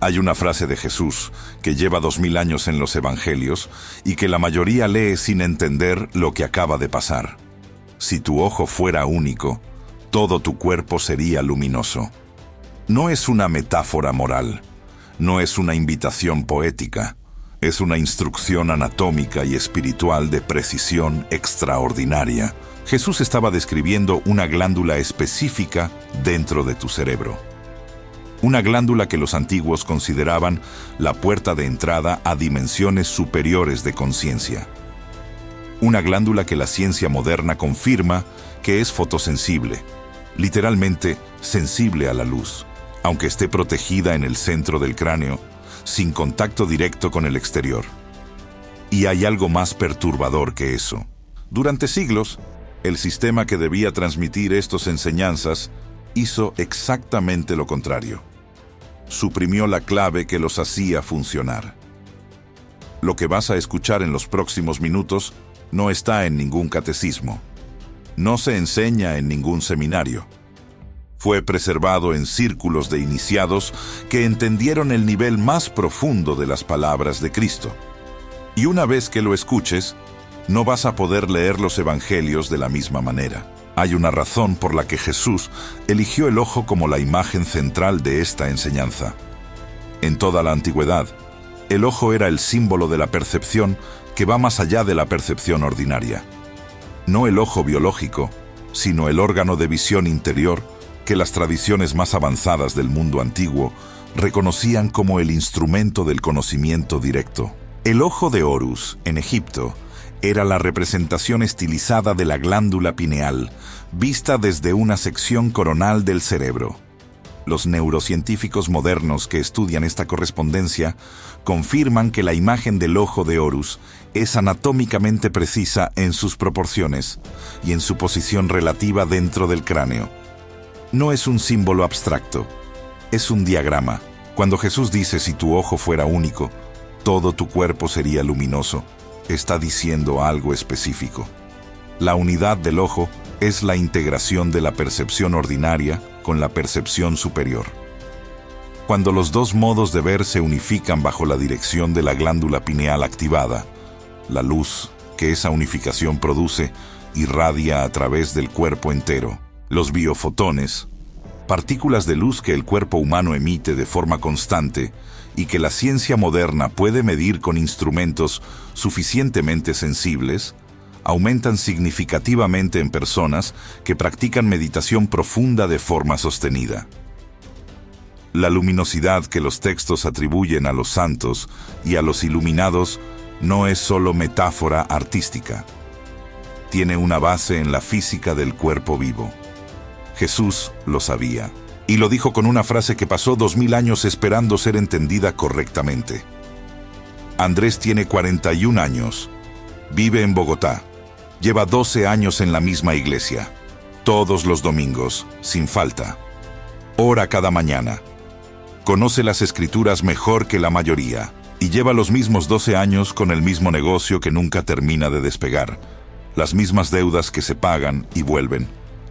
Hay una frase de Jesús que lleva 2000 años en los evangelios y que la mayoría lee sin entender lo que acaba de pasar. Si tu ojo fuera único, todo tu cuerpo sería luminoso. No es una metáfora moral, no es una invitación poética, es una instrucción anatómica y espiritual de precisión extraordinaria. Jesús estaba describiendo una glándula específica dentro de tu cerebro. Una glándula que los antiguos consideraban la puerta de entrada a dimensiones superiores de conciencia. Una glándula que la ciencia moderna confirma que es fotosensible, literalmente sensible a la luz, aunque esté protegida en el centro del cráneo, sin contacto directo con el exterior. Y hay algo más perturbador que eso. Durante siglos, el sistema que debía transmitir estas enseñanzas hizo exactamente lo contrario. Suprimió la clave que los hacía funcionar. Lo que vas a escuchar en los próximos minutos no está en ningún catecismo. No se enseña en ningún seminario. Fue preservado en círculos de iniciados que entendieron el nivel más profundo de las palabras de Cristo. Y una vez que lo escuches, no vas a poder leer los evangelios de la misma manera. Hay una razón por la que Jesús eligió el ojo como la imagen central de esta enseñanza. En toda la antigüedad, el ojo era el símbolo de la percepción que va más allá de la percepción ordinaria. No el ojo biológico, sino el órgano de visión interior que las tradiciones más avanzadas del mundo antiguo reconocían como el instrumento del conocimiento directo. El ojo de Horus, en Egipto, era la representación estilizada de la glándula pineal, vista desde una sección coronal del cerebro. Los neurocientíficos modernos que estudian esta correspondencia confirman que la imagen del ojo de Horus es anatómicamente precisa en sus proporciones y en su posición relativa dentro del cráneo. No es un símbolo abstracto, es un diagrama. Cuando Jesús dice si tu ojo fuera único, todo tu cuerpo sería luminoso, está diciendo algo específico. La unidad del ojo es la integración de la percepción ordinaria con la percepción superior. Cuando los dos modos de ver se unifican bajo la dirección de la glándula pineal activada, la luz que esa unificación produce irradia a través del cuerpo entero. Los biofotones, partículas de luz que el cuerpo humano emite de forma constante y que la ciencia moderna puede medir con instrumentos suficientemente sensibles, aumentan significativamente en personas que practican meditación profunda de forma sostenida. La luminosidad que los textos atribuyen a los santos y a los iluminados no es solo metáfora artística. Tiene una base en la física del cuerpo vivo. Jesús lo sabía, y lo dijo con una frase que pasó 2000 años esperando ser entendida correctamente. Andrés tiene 41 años, vive en Bogotá, lleva 12 años en la misma iglesia, todos los domingos, sin falta. Ora cada mañana. Conoce las escrituras mejor que la mayoría, y lleva los mismos 12 años con el mismo negocio que nunca termina de despegar, las mismas deudas que se pagan y vuelven.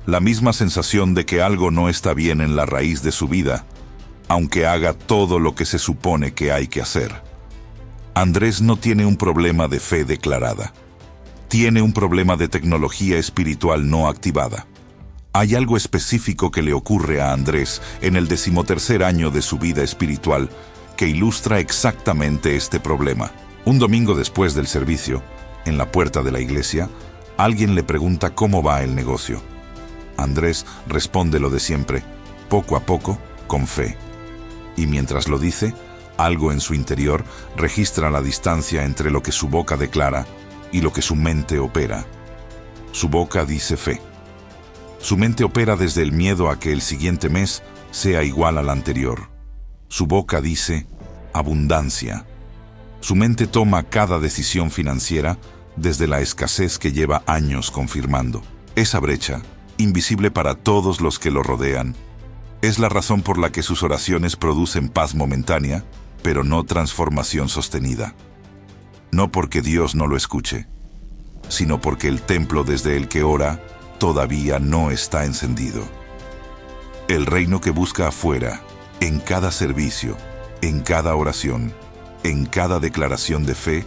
La misma sensación de que algo no está bien en la raíz de su vida, aunque haga todo lo que se supone que hay que hacer. Andrés no tiene un problema de fe declarada. Tiene un problema de tecnología espiritual no activada. Hay algo específico que le ocurre a Andrés en el 13º año de su vida espiritual que ilustra exactamente este problema. Un domingo después del servicio, en la puerta de la iglesia, alguien le pregunta cómo va el negocio. Andrés responde lo de siempre, poco a poco, con fe. Y mientras lo dice, algo en su interior registra la distancia entre lo que su boca declara y lo que su mente opera. Su boca dice fe. Su mente opera desde el miedo a que el siguiente mes sea igual al anterior. Su boca dice abundancia. Su mente toma cada decisión financiera desde la escasez que lleva años confirmando. Esa brecha, invisible para todos los que lo rodean, es la razón por la que sus oraciones producen paz momentánea, pero no transformación sostenida. No porque Dios no lo escuche, sino porque el templo desde el que ora todavía no está encendido. El reino que busca afuera, en cada servicio, en cada oración, en cada declaración de fe,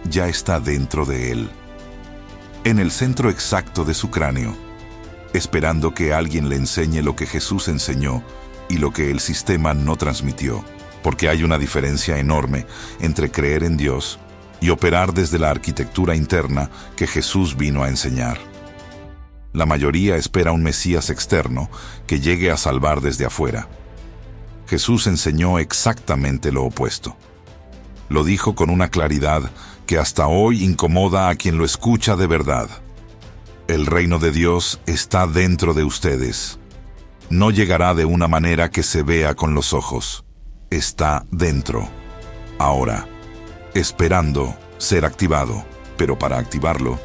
ya está dentro de él, en el centro exacto de su cráneo, esperando que alguien le enseñe lo que Jesús enseñó y lo que el sistema no transmitió, porque hay una diferencia enorme entre creer en Dios y operar desde la arquitectura interna que Jesús vino a enseñar. La mayoría espera un Mesías externo que llegue a salvar desde afuera. Jesús enseñó exactamente lo opuesto. Lo dijo con una claridad que hasta hoy incomoda a quien lo escucha de verdad. El reino de Dios está dentro de ustedes. No llegará de una manera que se vea con los ojos. Está dentro, ahora, esperando ser activado. Pero para activarlo,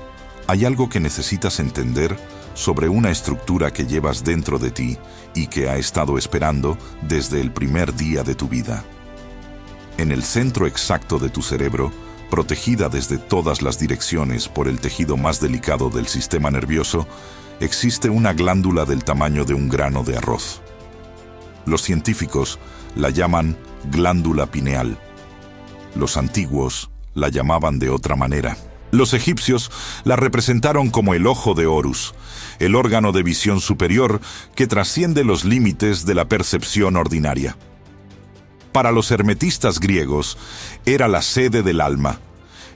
hay algo que necesitas entender sobre una estructura que llevas dentro de ti y que ha estado esperando desde el primer día de tu vida. En el centro exacto de tu cerebro, protegida desde todas las direcciones por el tejido más delicado del sistema nervioso, existe una glándula del tamaño de un grano de arroz. Los científicos la llaman glándula pineal. Los antiguos la llamaban de otra manera. Los egipcios la representaron como el ojo de Horus, el órgano de visión superior que trasciende los límites de la percepción ordinaria. Para los hermetistas griegos, era la sede del alma,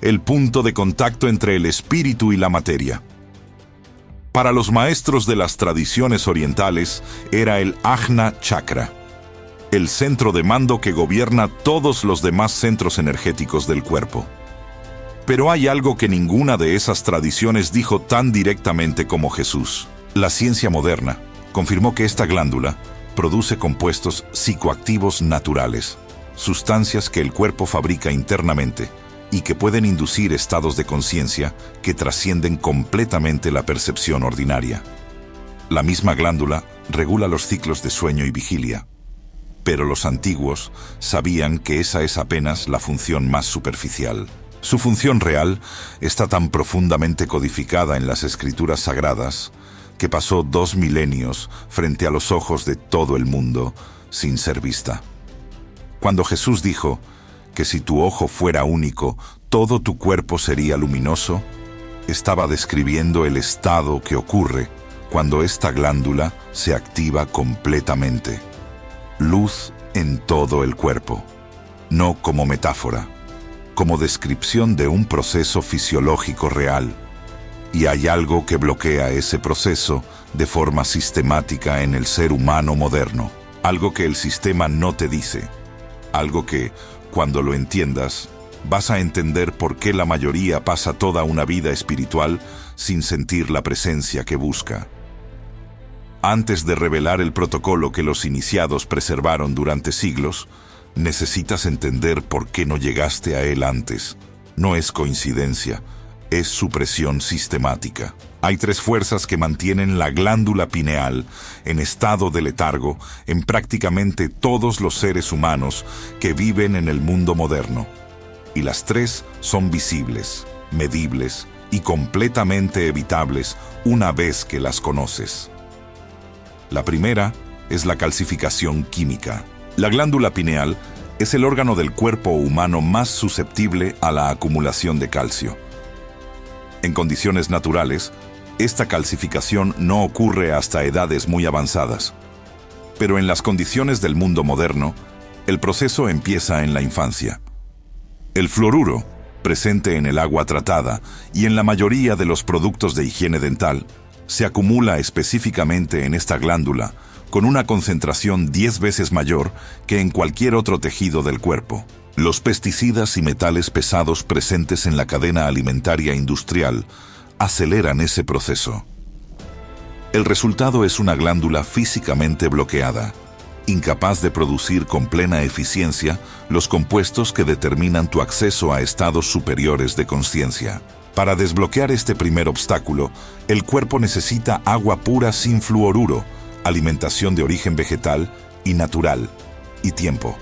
el punto de contacto entre el espíritu y la materia. Para los maestros de las tradiciones orientales, era el Ajna Chakra, el centro de mando que gobierna todos los demás centros energéticos del cuerpo. Pero hay algo que ninguna de esas tradiciones dijo tan directamente como Jesús. La ciencia moderna confirmó que esta glándula produce compuestos psicoactivos naturales, sustancias que el cuerpo fabrica internamente y que pueden inducir estados de conciencia que trascienden completamente la percepción ordinaria. La misma glándula regula los ciclos de sueño y vigilia, pero los antiguos sabían que esa es apenas la función más superficial. Su función real está tan profundamente codificada en las escrituras sagradas que pasó 2 milenios frente a los ojos de todo el mundo sin ser vista. Cuando Jesús dijo que si tu ojo fuera único, todo tu cuerpo sería luminoso, estaba describiendo el estado que ocurre cuando esta glándula se activa completamente. Luz en todo el cuerpo, no como metáfora, como descripción de un proceso fisiológico real. Y hay algo que bloquea ese proceso de forma sistemática en el ser humano moderno. Algo que el sistema no te dice. Algo que, cuando lo entiendas, vas a entender por qué la mayoría pasa toda una vida espiritual sin sentir la presencia que busca. Antes de revelar el protocolo que los iniciados preservaron durante siglos, necesitas entender por qué no llegaste a él antes. No es coincidencia, es supresión sistemática. Hay 3 fuerzas que mantienen la glándula pineal en estado de letargo en prácticamente todos los seres humanos que viven en el mundo moderno. Y las 3 son visibles, medibles y completamente evitables una vez que las conoces. La primera es la calcificación química. La glándula pineal es el órgano del cuerpo humano más susceptible a la acumulación de calcio. En condiciones naturales, esta calcificación no ocurre hasta edades muy avanzadas. Pero en las condiciones del mundo moderno, el proceso empieza en la infancia. El fluoruro, presente en el agua tratada y en la mayoría de los productos de higiene dental, se acumula específicamente en esta glándula con una concentración 10 veces mayor que en cualquier otro tejido del cuerpo. Los pesticidas y metales pesados presentes en la cadena alimentaria industrial aceleran ese proceso. El resultado es una glándula físicamente bloqueada, incapaz de producir con plena eficiencia los compuestos que determinan tu acceso a estados superiores de consciencia. Para desbloquear este primer obstáculo, el cuerpo necesita agua pura sin fluoruro, alimentación de origen vegetal y natural, y tiempo.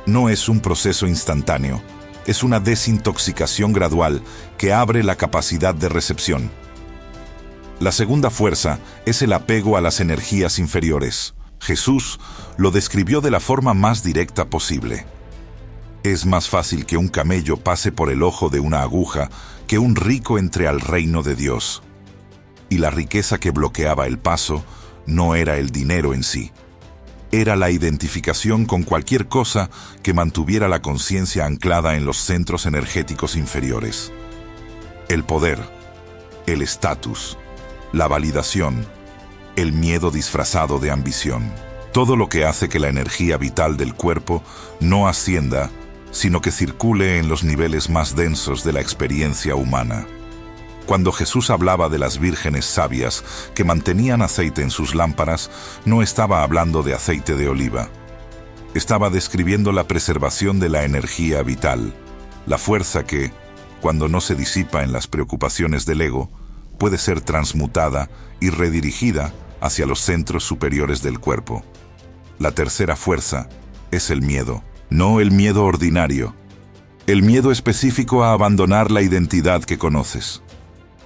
No es un proceso instantáneo, es una desintoxicación gradual que abre la capacidad de recepción. La segunda fuerza es el apego a las energías inferiores. Jesús lo describió de la forma más directa posible. Es más fácil que un camello pase por el ojo de una aguja que un rico entre al reino de Dios. Y la riqueza que bloqueaba el paso no era el dinero en sí. Era la identificación con cualquier cosa que mantuviera la conciencia anclada en los centros energéticos inferiores. El poder, el estatus, la validación, el miedo disfrazado de ambición. Todo lo que hace que la energía vital del cuerpo no ascienda, sino que circule en los niveles más densos de la experiencia humana. Cuando Jesús hablaba de las vírgenes sabias que mantenían aceite en sus lámparas, no estaba hablando de aceite de oliva. Estaba describiendo la preservación de la energía vital, la fuerza que, cuando no se disipa en las preocupaciones del ego, puede ser transmutada y redirigida hacia los centros superiores del cuerpo. La tercera fuerza es el miedo, no el miedo ordinario. El miedo específico a abandonar la identidad que conoces.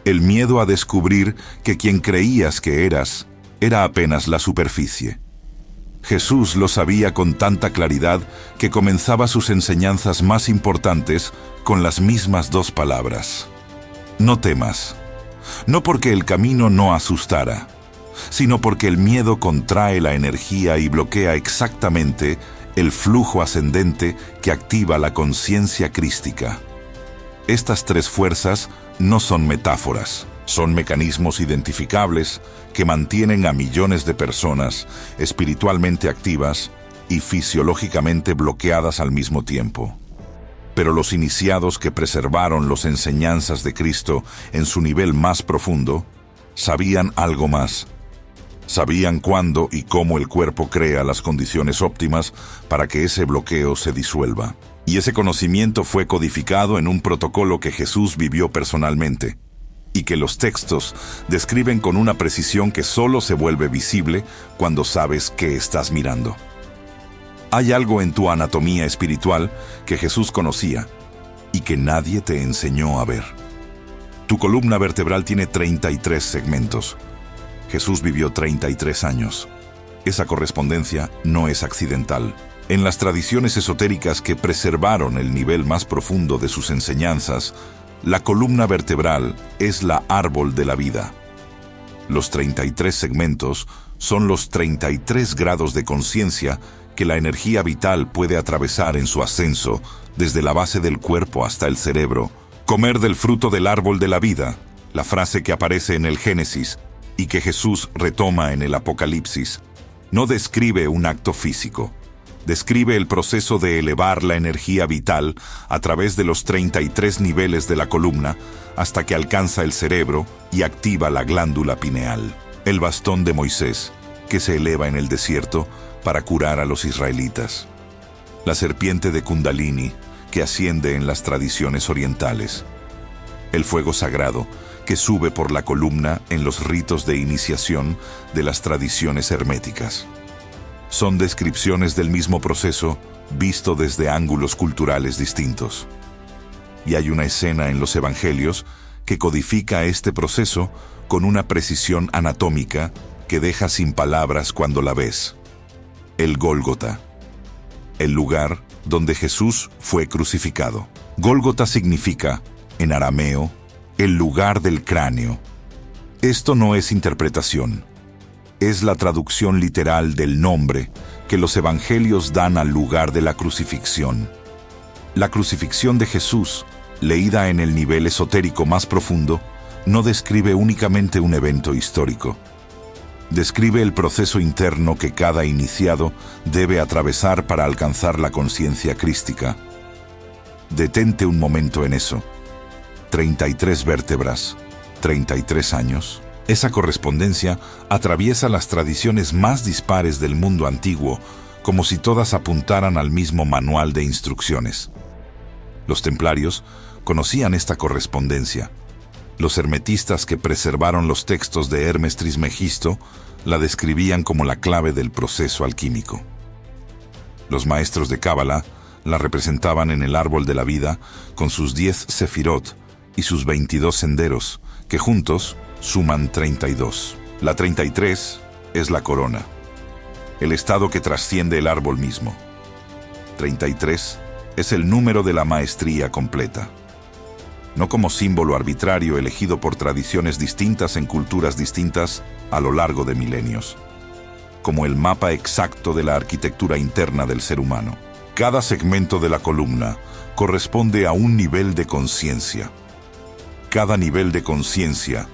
El miedo a descubrir que quien creías que eras era apenas la superficie. Jesús lo sabía con tanta claridad que comenzaba sus enseñanzas más importantes con las mismas dos palabras. No temas, no porque el camino no asustara, sino porque el miedo contrae la energía y bloquea exactamente el flujo ascendente que activa la conciencia crística. Estas tres fuerzas no son metáforas, son mecanismos identificables que mantienen a millones de personas espiritualmente activas y fisiológicamente bloqueadas al mismo tiempo. Pero los iniciados que preservaron las enseñanzas de Cristo en su nivel más profundo, sabían algo más. Sabían cuándo y cómo el cuerpo crea las condiciones óptimas para que ese bloqueo se disuelva. Y ese conocimiento fue codificado en un protocolo que Jesús vivió personalmente, y que los textos describen con una precisión que solo se vuelve visible cuando sabes qué estás mirando. Hay algo en tu anatomía espiritual que Jesús conocía y que nadie te enseñó a ver. Tu columna vertebral tiene 33 segmentos. Jesús vivió 33 años. Esa correspondencia no es accidental. En las tradiciones esotéricas que preservaron el nivel más profundo de sus enseñanzas, la columna vertebral es la árbol de la vida. Los 33 segmentos son los 33 grados de conciencia que la energía vital puede atravesar en su ascenso desde la base del cuerpo hasta el cerebro. Comer del fruto del árbol de la vida, la frase que aparece en el Génesis y que Jesús retoma en el Apocalipsis, no describe un acto físico. Describe el proceso de elevar la energía vital a través de los 33 niveles de la columna hasta que alcanza el cerebro y activa la glándula pineal. El bastón de Moisés, que se eleva en el desierto para curar a los israelitas. La serpiente de Kundalini, que asciende en las tradiciones orientales. El fuego sagrado, que sube por la columna en los ritos de iniciación de las tradiciones herméticas. Son descripciones del mismo proceso visto desde ángulos culturales distintos. Y hay una escena en los Evangelios que codifica este proceso con una precisión anatómica que deja sin palabras cuando la ves. El Gólgota, el lugar donde Jesús fue crucificado. Gólgota significa, en arameo, el lugar del cráneo. Esto no es interpretación. Es la traducción literal del nombre que los evangelios dan al lugar de la crucifixión. La crucifixión de Jesús, leída en el nivel esotérico más profundo, no describe únicamente un evento histórico. Describe el proceso interno que cada iniciado debe atravesar para alcanzar la conciencia crística. Detente un momento en eso. 33 vértebras, 33 años. Esa correspondencia atraviesa las tradiciones más dispares del mundo antiguo, como si todas apuntaran al mismo manual de instrucciones. Los templarios conocían esta correspondencia. Los hermetistas que preservaron los textos de Hermes Trismegisto la describían como la clave del proceso alquímico. Los maestros de Cábala la representaban en el árbol de la vida con sus 10 sefirot y sus 22 senderos, que juntos suman 32. La 33 es la corona, el estado que trasciende el árbol mismo. 33 es el número de la maestría completa. No como símbolo arbitrario elegido por tradiciones distintas en culturas distintas a lo largo de milenios, como el mapa exacto de la arquitectura interna del ser humano. Cada segmento de la columna corresponde a un nivel de conciencia. Cada nivel de conciencia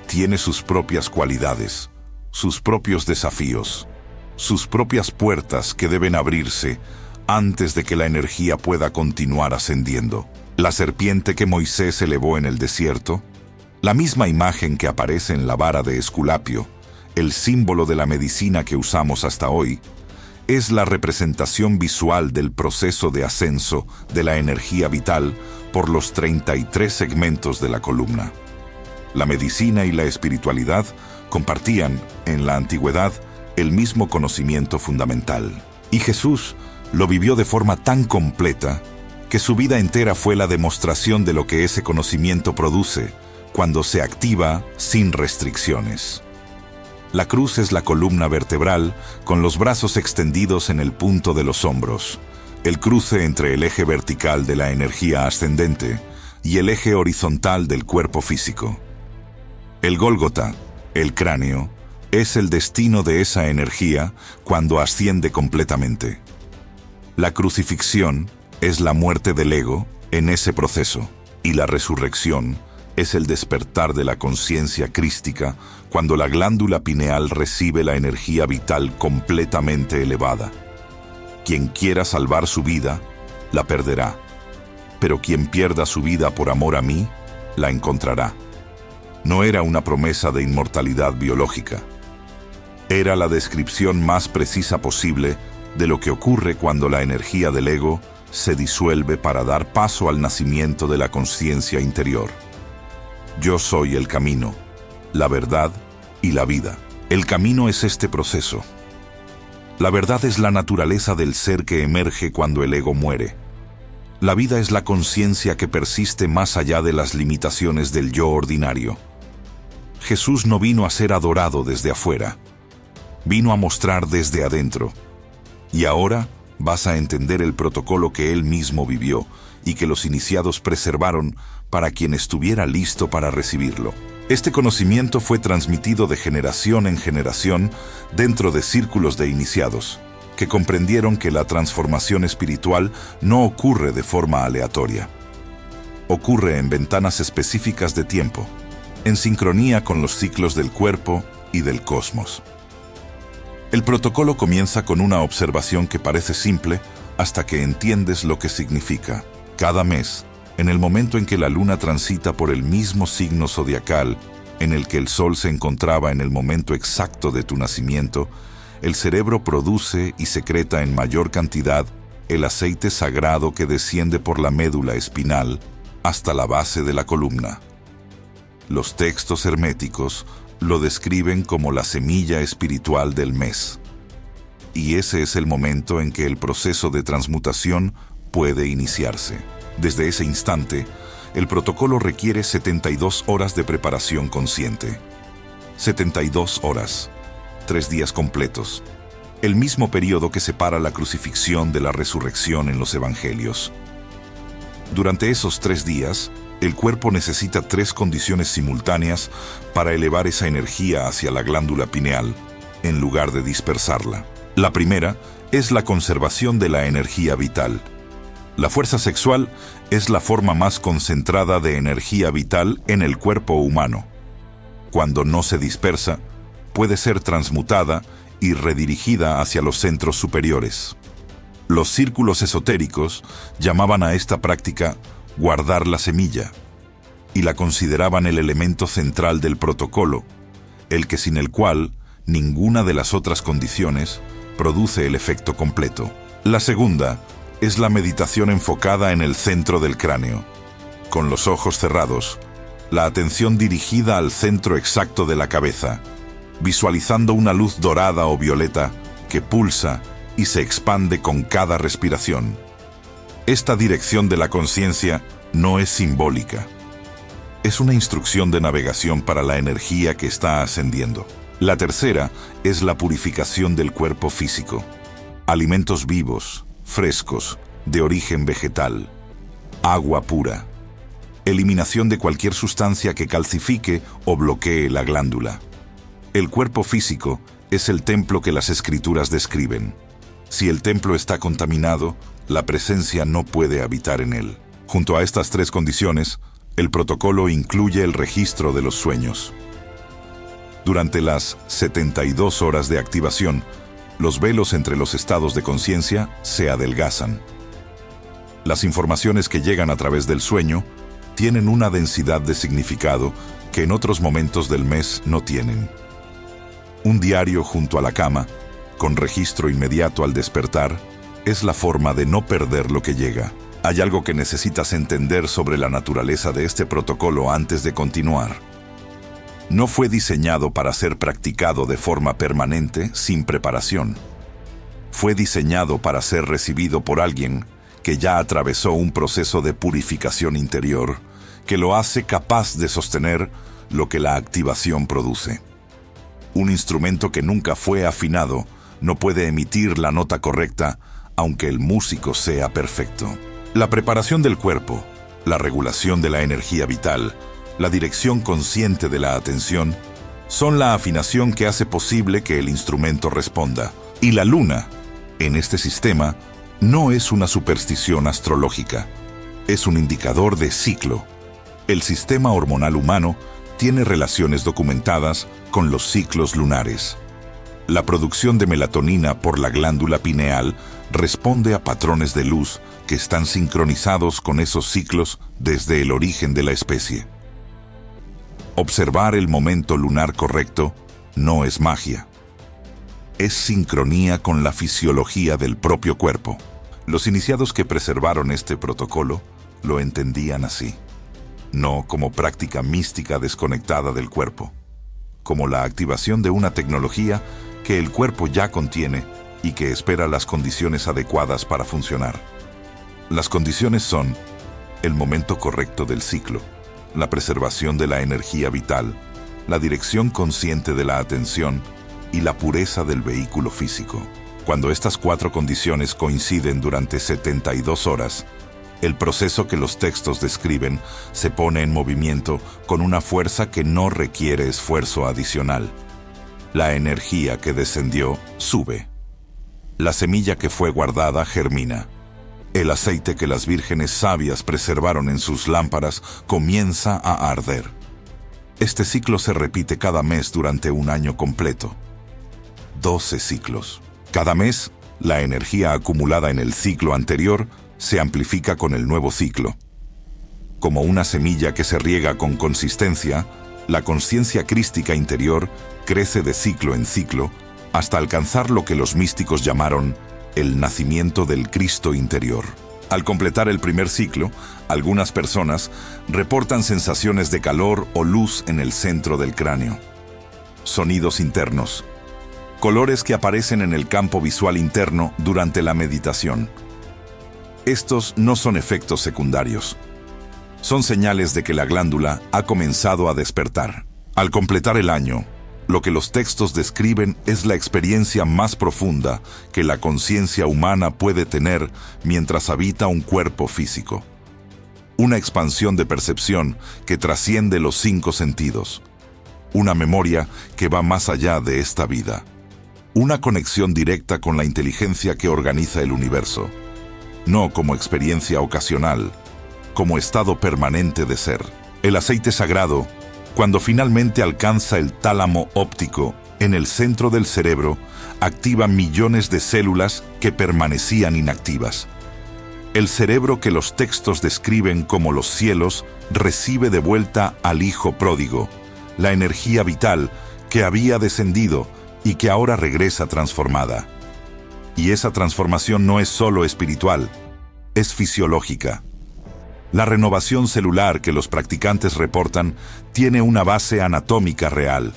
tiene sus propias cualidades, sus propios desafíos, sus propias puertas que deben abrirse antes de que la energía pueda continuar ascendiendo. La serpiente que Moisés elevó en el desierto, la misma imagen que aparece en la vara de Esculapio, el símbolo de la medicina que usamos hasta hoy, es la representación visual del proceso de ascenso de la energía vital por los 33 segmentos de la columna. La medicina y la espiritualidad compartían, en la antigüedad, el mismo conocimiento fundamental. Y Jesús lo vivió de forma tan completa que su vida entera fue la demostración de lo que ese conocimiento produce cuando se activa sin restricciones. La cruz es la columna vertebral con los brazos extendidos en el punto de los hombros, el cruce entre el eje vertical de la energía ascendente y el eje horizontal del cuerpo físico. El Gólgota, el cráneo, es el destino de esa energía cuando asciende completamente. La crucifixión es la muerte del ego en ese proceso, y la resurrección es el despertar de la conciencia crística cuando la glándula pineal recibe la energía vital completamente elevada. Quien quiera salvar su vida, la perderá, pero quien pierda su vida por amor a mí, la encontrará. No era una promesa de inmortalidad biológica. Era la descripción más precisa posible de lo que ocurre cuando la energía del ego se disuelve para dar paso al nacimiento de la conciencia interior. Yo soy el camino, la verdad y la vida. El camino es este proceso. La verdad es la naturaleza del ser que emerge cuando el ego muere. La vida es la conciencia que persiste más allá de las limitaciones del yo ordinario. Jesús no vino a ser adorado desde afuera, vino a mostrar desde adentro. Y ahora vas a entender el protocolo que él mismo vivió y que los iniciados preservaron para quien estuviera listo para recibirlo. Este conocimiento fue transmitido de generación en generación dentro de círculos de iniciados, que comprendieron que la transformación espiritual no ocurre de forma aleatoria. Ocurre en ventanas específicas de tiempo, en sincronía con los ciclos del cuerpo y del cosmos. El protocolo comienza con una observación que parece simple hasta que entiendes lo que significa. Cada mes, en el momento en que la luna transita por el mismo signo zodiacal en el que el sol se encontraba en el momento exacto de tu nacimiento, el cerebro produce y secreta en mayor cantidad el aceite sagrado que desciende por la médula espinal hasta la base de la columna. Los textos herméticos lo describen como la semilla espiritual del mes. Y ese es el momento en que el proceso de transmutación puede iniciarse. Desde ese instante, el protocolo requiere 72 horas de preparación consciente. 72 horas, 3 días completos, el mismo periodo que separa la crucifixión de la resurrección en los evangelios. Durante esos 3 días, el cuerpo necesita 3 condiciones simultáneas para elevar esa energía hacia la glándula pineal, en lugar de dispersarla. La primera es la conservación de la energía vital. La fuerza sexual es la forma más concentrada de energía vital en el cuerpo humano. Cuando no se dispersa, puede ser transmutada y redirigida hacia los centros superiores. Los círculos esotéricos llamaban a esta práctica guardar la semilla, y la consideraban el elemento central del protocolo, el que sin el cual ninguna de las otras condiciones produce el efecto completo. La segunda es la meditación enfocada en el centro del cráneo, con los ojos cerrados, la atención dirigida al centro exacto de la cabeza, visualizando una luz dorada o violeta que pulsa y se expande con cada respiración. Esta dirección de la conciencia no es simbólica. Es una instrucción de navegación para la energía que está ascendiendo. La tercera es la purificación del cuerpo físico. Alimentos vivos, frescos, de origen vegetal, agua pura, eliminación de cualquier sustancia que calcifique o bloquee la glándula. El cuerpo físico es el templo que las Escrituras describen. Si el templo está contaminado, la presencia no puede habitar en él. Junto a estas tres condiciones, el protocolo incluye el registro de los sueños. Durante las 72 horas de activación, los velos entre los estados de conciencia se adelgazan. Las informaciones que llegan a través del sueño tienen una densidad de significado que en otros momentos del mes no tienen. Un diario junto a la cama, con registro inmediato al despertar, es la forma de no perder lo que llega. Hay algo que necesitas entender sobre la naturaleza de este protocolo antes de continuar. No fue diseñado para ser practicado de forma permanente, sin preparación. Fue diseñado para ser recibido por alguien que ya atravesó un proceso de purificación interior que lo hace capaz de sostener lo que la activación produce. Un instrumento que nunca fue afinado no puede emitir la nota correcta, aunque el músico sea perfecto. La preparación del cuerpo, la regulación de la energía vital, la dirección consciente de la atención, son la afinación que hace posible que el instrumento responda. Y la luna, en este sistema, no es una superstición astrológica, es un indicador de ciclo. El sistema hormonal humano tiene relaciones documentadas con los ciclos lunares. La producción de melatonina por la glándula pineal responde a patrones de luz que están sincronizados con esos ciclos desde el origen de la especie. Observar el momento lunar correcto no es magia. Es sincronía con la fisiología del propio cuerpo. Los iniciados que preservaron este protocolo lo entendían así, no como práctica mística desconectada del cuerpo, como la activación de una tecnología que el cuerpo ya contiene y que espera las condiciones adecuadas para funcionar. Las condiciones son el momento correcto del ciclo, la preservación de la energía vital, la dirección consciente de la atención y la pureza del vehículo físico. Cuando estas cuatro condiciones coinciden durante 72 horas, el proceso que los textos describen se pone en movimiento con una fuerza que no requiere esfuerzo adicional. La energía que descendió sube. La semilla que fue guardada germina. El aceite que las vírgenes sabias preservaron en sus lámparas comienza a arder. Este ciclo se repite cada mes durante un año completo. 12 ciclos. Cada mes, la energía acumulada en el ciclo anterior se amplifica con el nuevo ciclo. Como una semilla que se riega con consistencia, la conciencia crística interior crece de ciclo en ciclo hasta alcanzar lo que los místicos llamaron el nacimiento del Cristo interior. Al completar el primer ciclo, algunas personas reportan sensaciones de calor o luz en el centro del cráneo. Sonidos internos. Colores que aparecen en el campo visual interno durante la meditación. Estos no son efectos secundarios. Son señales de que la glándula ha comenzado a despertar. Al completar el año, lo que los textos describen es la experiencia más profunda que la conciencia humana puede tener mientras habita un cuerpo físico. Una expansión de percepción que trasciende los 5 sentidos. Una memoria que va más allá de esta vida. Una conexión directa con la inteligencia que organiza el universo. No como experiencia ocasional, como estado permanente de ser. El aceite sagrado, cuando finalmente alcanza el tálamo óptico en el centro del cerebro, activa millones de células que permanecían inactivas. El cerebro que los textos describen como los cielos recibe de vuelta al Hijo pródigo, la energía vital que había descendido y que ahora regresa transformada. Y esa transformación no es solo espiritual, es fisiológica. La renovación celular que los practicantes reportan tiene una base anatómica real.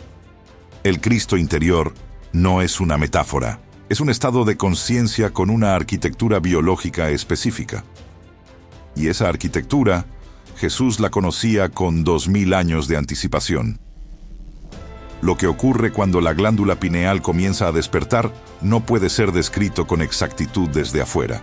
El Cristo interior no es una metáfora, es un estado de conciencia con una arquitectura biológica específica. Y esa arquitectura, Jesús la conocía con 2000 años de anticipación. Lo que ocurre cuando la glándula pineal comienza a despertar no puede ser descrito con exactitud desde afuera.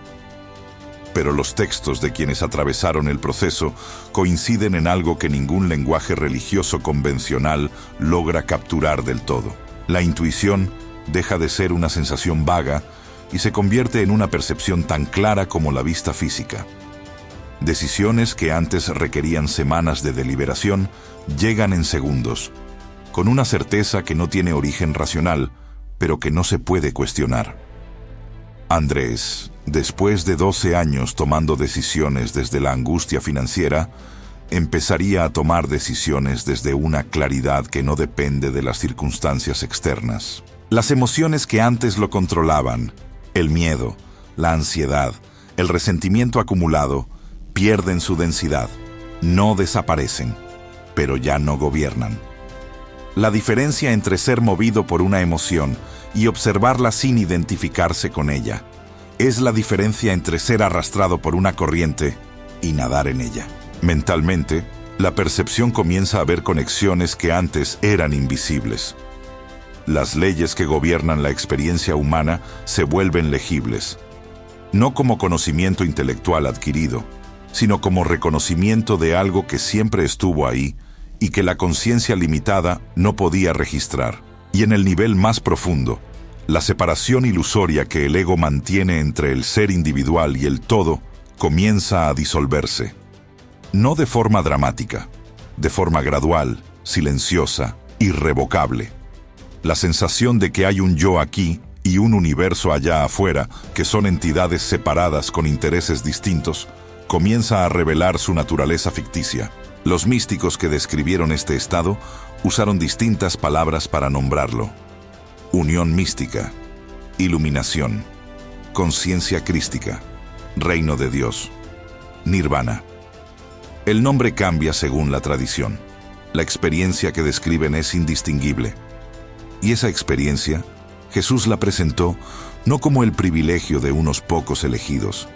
Pero los textos de quienes atravesaron el proceso coinciden en algo que ningún lenguaje religioso convencional logra capturar del todo. La intuición deja de ser una sensación vaga y se convierte en una percepción tan clara como la vista física. Decisiones que antes requerían semanas de deliberación llegan en segundos, con una certeza que no tiene origen racional, pero que no se puede cuestionar. Andrés, después de 12 años tomando decisiones desde la angustia financiera, empezaría a tomar decisiones desde una claridad que no depende de las circunstancias externas. Las emociones que antes lo controlaban, el miedo, la ansiedad, el resentimiento acumulado, pierden su densidad, no desaparecen, pero ya no gobiernan. La diferencia entre ser movido por una emoción y observarla sin identificarse con ella es la diferencia entre ser arrastrado por una corriente y nadar en ella. Mentalmente, la percepción comienza a ver conexiones que antes eran invisibles. Las leyes que gobiernan la experiencia humana se vuelven legibles, no como conocimiento intelectual adquirido, sino como reconocimiento de algo que siempre estuvo ahí y que la conciencia limitada no podía registrar. Y en el nivel más profundo, la separación ilusoria que el ego mantiene entre el ser individual y el todo comienza a disolverse. No de forma dramática, de forma gradual, silenciosa, irrevocable. La sensación de que hay un yo aquí y un universo allá afuera, que son entidades separadas con intereses distintos, comienza a revelar su naturaleza ficticia. Los místicos que describieron este estado usaron distintas palabras para nombrarlo: unión mística, iluminación, conciencia crística, reino de Dios, nirvana. El nombre cambia según la tradición. La experiencia que describen es indistinguible. Y esa experiencia, Jesús la presentó no como el privilegio de unos pocos elegidos,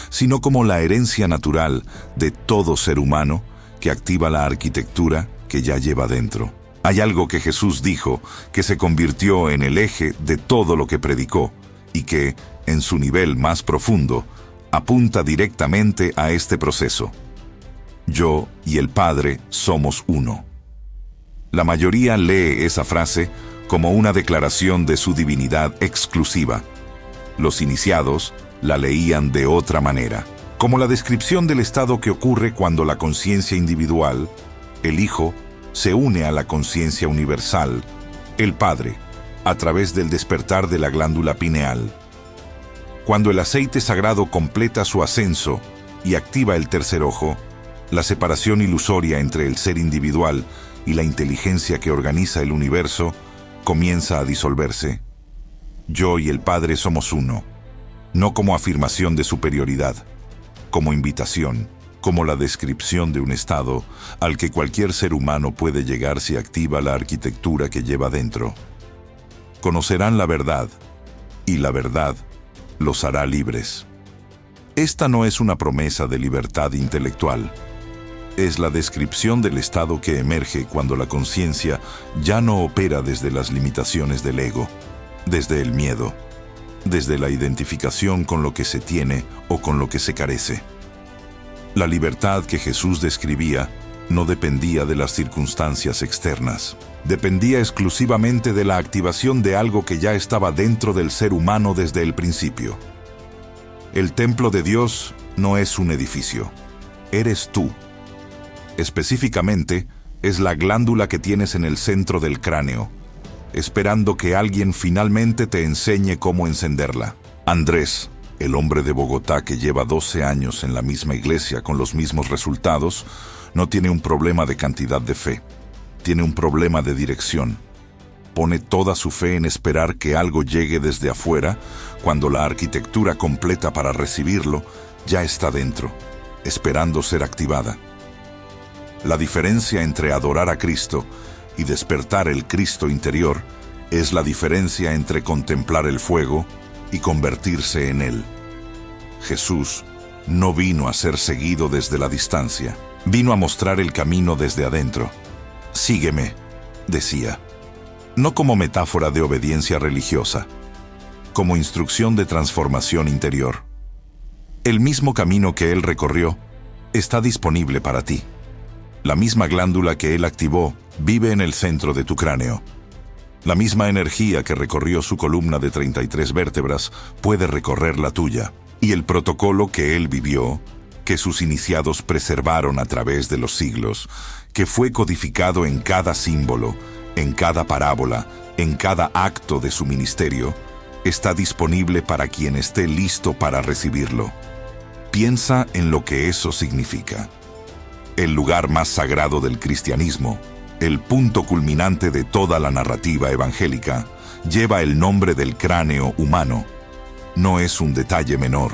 sino como la herencia natural de todo ser humano que activa la arquitectura que ya lleva dentro. Hay algo que Jesús dijo que se convirtió en el eje de todo lo que predicó y que, en su nivel más profundo, apunta directamente a este proceso. Yo y el Padre somos uno. La mayoría lee esa frase como una declaración de su divinidad exclusiva. Los iniciados la leían de otra manera, como la descripción del estado que ocurre cuando la conciencia individual, el Hijo, se une a la conciencia universal, el Padre, a través del despertar de la glándula pineal. Cuando el aceite sagrado completa su ascenso y activa el tercer ojo, la separación ilusoria entre el ser individual y la inteligencia que organiza el universo comienza a disolverse. Yo y el Padre somos uno, no como afirmación de superioridad, como invitación, como la descripción de un estado al que cualquier ser humano puede llegar si activa la arquitectura que lleva dentro. Conocerán la verdad, y la verdad los hará libres. Esta no es una promesa de libertad intelectual. Es la descripción del estado que emerge cuando la conciencia ya no opera desde las limitaciones del ego, desde el miedo, desde la identificación con lo que se tiene o con lo que se carece. La libertad que Jesús describía no dependía de las circunstancias externas. Dependía exclusivamente de la activación de algo que ya estaba dentro del ser humano desde el principio. El templo de Dios no es un edificio. Eres tú. Específicamente, es la glándula que tienes en el centro del cráneo, esperando que alguien finalmente te enseñe cómo encenderla. Andrés, el hombre de Bogotá que lleva 12 años en la misma iglesia con los mismos resultados, no tiene un problema de cantidad de fe. Tiene un problema de dirección. Pone toda su fe en esperar que algo llegue desde afuera, cuando la arquitectura completa para recibirlo ya está dentro, esperando ser activada. La diferencia entre adorar a Cristo y despertar el Cristo interior es la diferencia entre contemplar el fuego y convertirse en él. Jesús no vino a ser seguido desde la distancia, vino a mostrar el camino desde adentro. Sígueme, decía, no como metáfora de obediencia religiosa, como instrucción de transformación interior. El mismo camino que él recorrió está disponible para ti. La misma glándula que él activó vive en el centro de tu cráneo. La misma energía que recorrió su columna de 33 vértebras puede recorrer la tuya. Y el protocolo que él vivió, que sus iniciados preservaron a través de los siglos, que fue codificado en cada símbolo, en cada parábola, en cada acto de su ministerio, está disponible para quien esté listo para recibirlo. Piensa en lo que eso significa. El lugar más sagrado del cristianismo, el punto culminante de toda la narrativa evangélica, lleva el nombre del cráneo humano. No es un detalle menor.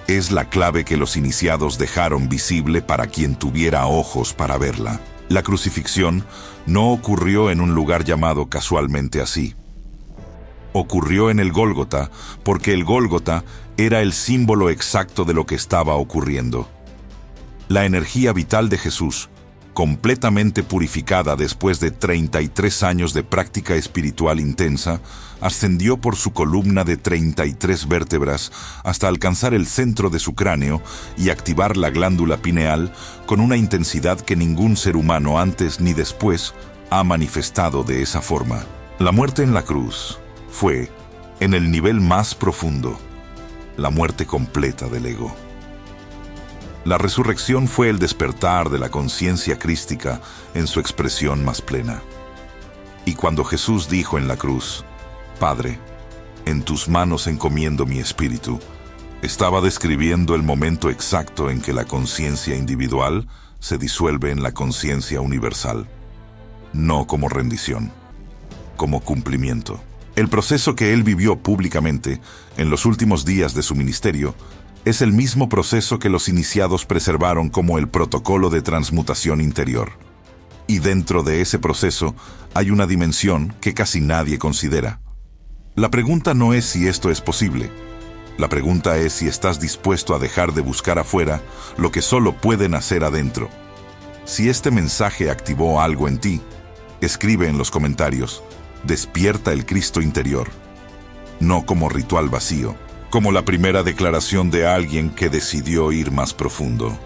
Es la clave que los iniciados dejaron visible para quien tuviera ojos para verla. La crucifixión no ocurrió en un lugar llamado casualmente así. Ocurrió en el Gólgota porque el Gólgota era el símbolo exacto de lo que estaba ocurriendo. La energía vital de Jesús, completamente purificada después de 33 años de práctica espiritual intensa, ascendió por su columna de 33 vértebras hasta alcanzar el centro de su cráneo y activar la glándula pineal con una intensidad que ningún ser humano antes ni después ha manifestado de esa forma. La muerte en la cruz fue, en el nivel más profundo, la muerte completa del ego. La resurrección fue el despertar de la conciencia crística en su expresión más plena. Y cuando Jesús dijo en la cruz, «Padre, en tus manos encomiendo mi espíritu», estaba describiendo el momento exacto en que la conciencia individual se disuelve en la conciencia universal, no como rendición, como cumplimiento. El proceso que él vivió públicamente en los últimos días de su ministerio es el mismo proceso que los iniciados preservaron como el protocolo de transmutación interior. Y dentro de ese proceso hay una dimensión que casi nadie considera. La pregunta no es si esto es posible. La pregunta es si estás dispuesto a dejar de buscar afuera lo que solo pueden hacer adentro. Si este mensaje activó algo en ti, escribe en los comentarios, «Despierta el Cristo interior». No como ritual vacío, como la primera declaración de alguien que decidió ir más profundo.